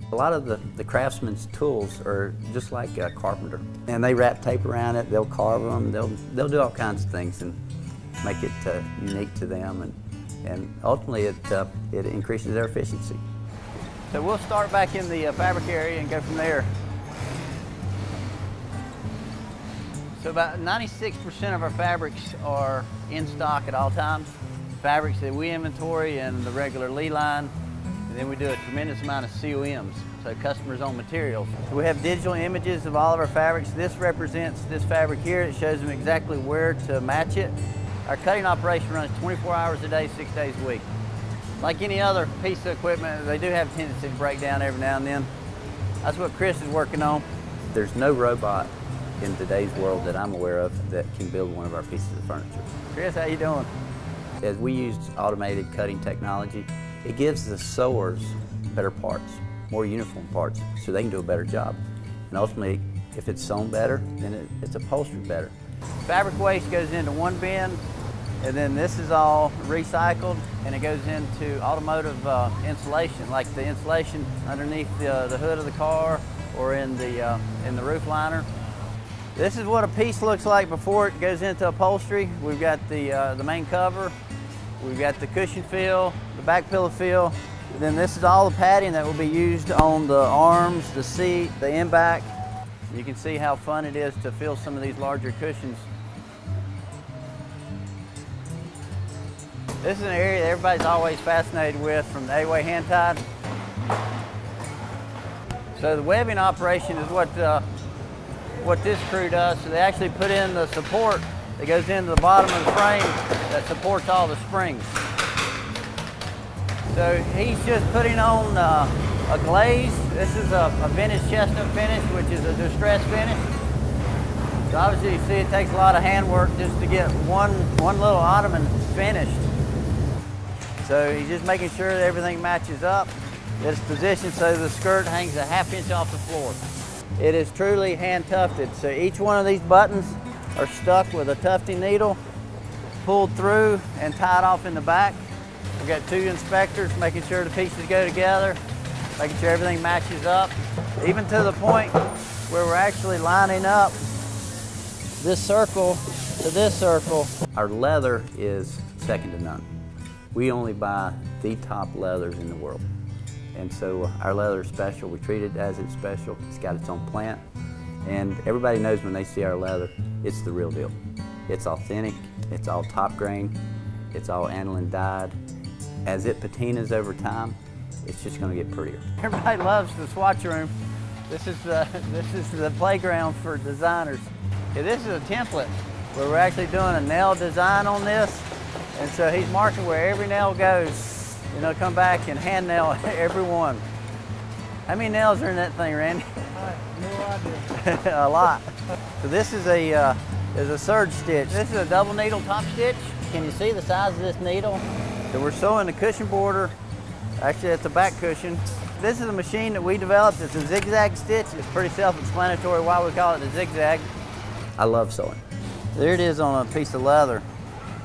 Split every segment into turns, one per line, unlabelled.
A lot of the craftsman's tools are just like a carpenter, and they wrap tape around it, they'll carve them, they'll do all kinds of things and make it unique to them, and ultimately it increases their efficiency. So we'll start back in the fabric area and go from there. So about 96% of our fabrics are in stock at all times. Fabrics that we inventory in the regular Lee line, and then we do a tremendous amount of COMs, so customers' own materials. So we have digital images of all of our fabrics. This represents this fabric here. It shows them exactly where to match it. Our cutting operation runs 24 hours a day, 6 days a week. Like any other piece of equipment, they do have a tendency to break down every now and then. That's what Chris is working on. There's no robot in today's world that I'm aware of that can build one of our pieces of furniture. Chris, how you doing? As we use automated cutting technology, it gives the sewers better parts, more uniform parts, so they can do a better job. And ultimately, if it's sewn better, then it's upholstered better. Fabric waste goes into one bin, and then this is all recycled, and it goes into automotive insulation, like the insulation underneath the hood of the car or in the roof liner. This is what a piece looks like before it goes into upholstery. We've got the main cover, we've got the cushion fill, the back pillow fill, and then this is all the padding that will be used on the arms, the seat, the end back. You can see how fun it is to fill some of these larger cushions. This is an area that everybody's always fascinated with from the A-way hand tied. So the webbing operation is what this crew does. So they actually put in the support that goes into the bottom of the frame that supports all the springs. So he's just putting on a glaze. This is a vintage chestnut finish, which is a distress finish. So obviously you see it takes a lot of handwork just to get one little ottoman finished. So he's just making sure that everything matches up. It's positioned so the skirt hangs a ½ inch off the floor. It is truly hand tufted. So each one of these buttons are stuck with a tufting needle, pulled through and tied off in the back. We've got 2 inspectors making sure the pieces go together, making sure everything matches up, even to the point where we're actually lining up this circle to this circle. Our leather is second to none. We only buy the top leathers in the world. And so our leather is special. We treat it as it's special. It's got its own plant. And everybody knows when they see our leather, it's the real deal. It's authentic, it's all top grain, it's all aniline dyed. As it patinas over time, it's just gonna get prettier. Everybody loves the swatch room. This is the playground for designers. Okay, this is a template where we're actually doing a nail design on this. And so he's marking where every nail goes. You know, come back and hand nail every one. How many nails are in that thing, Randy? No idea. A lot. So this is a surge stitch. This is a double needle top stitch. Can you see the size of this needle? So we're sewing the cushion border. Actually, it's a back cushion. This is a machine that we developed. It's a zigzag stitch. It's pretty self-explanatory why we call it a zigzag. I love sewing. There it is on a piece of leather.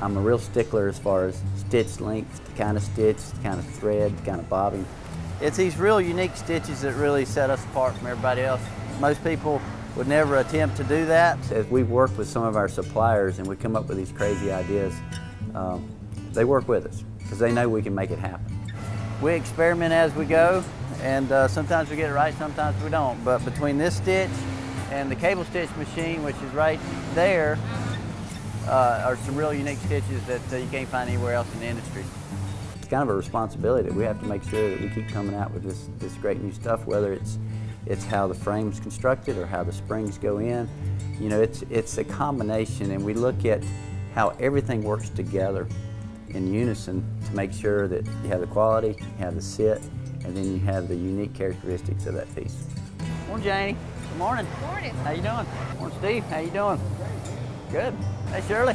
I'm a real stickler as far as stitch length, the kind of stitch, the kind of thread, the kind of bobbing. It's these real unique stitches that really set us apart from everybody else. Most people would never attempt to do that. As we've worked with some of our suppliers and we come up with these crazy ideas, they work with us because they know we can make it happen. We experiment as we go, and sometimes we get it right, sometimes we don't. But between this stitch and the cable stitch machine, which is right there, are some real unique stitches that you can't find anywhere else in the industry. It's kind of a responsibility that we have to make sure that we keep coming out with this great new stuff, whether it's how the frame's constructed or how the springs go in. You know, it's a combination, and we look at how everything works together in unison to make sure that you have the quality, you have the sit, and then you have the unique characteristics of that piece. Morning, Janie. Good morning.
Good morning.
How you doing? Morning, Steve. How you doing? Good. Hey, Shirley.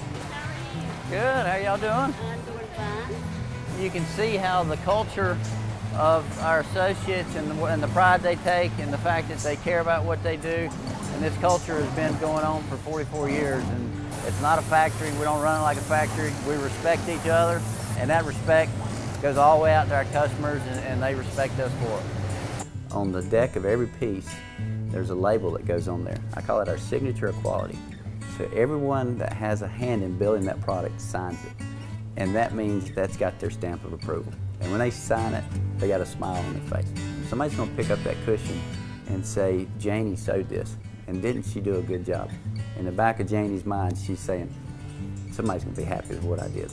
Good. How y'all doing?
I'm doing fine.
You can see how the culture of our associates and the pride they take and the fact that they care about what they do. And this culture has been going on for 44 years. And it's not a factory. We don't run it like a factory. We respect each other. And that respect goes all the way out to our customers, and they respect us for it. on the deck of every piece, there's a label that goes on there. I call it our signature of quality. So everyone that has a hand in building that product signs it. And that means that's got their stamp of approval. And when they sign it, they got a smile on their face. Somebody's gonna pick up that cushion and say, Janie sewed this, and didn't she do a good job? In the back of Janie's mind, she's saying, somebody's gonna be happy with what I did.